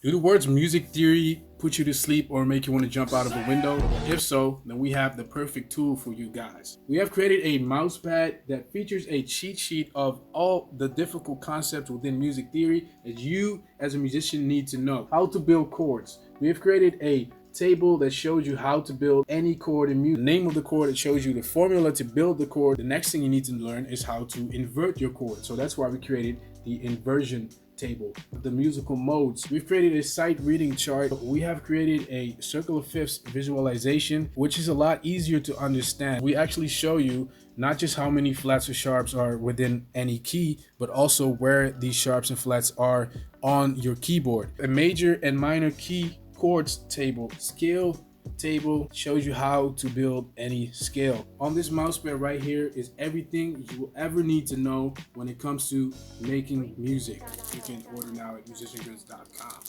Do the words music theory put you to sleep or make you want to jump out of a window? If so, then we have the perfect tool for you guys. We have created a mouse pad that features a cheat sheet of all the difficult concepts within music theory that you as a musician need to know. How to build chords. We have created a table that shows you how to build any chord in music. The name of the chord, it shows you the formula to build the chord. The next thing you need to learn is how to invert your chord. So that's why we created the inversion table. The musical modes. We've created a sight reading chart. We have created a circle of fifths visualization, which is a lot easier to understand. We actually show you not just how many flats or sharps are within any key, but also where these sharps and flats are on your keyboard. A major and minor key chords table. Scale table shows you how to build any scale. On this mouse pad right here is everything you will ever need to know when it comes to making music. You can order now at musiciangoods.com.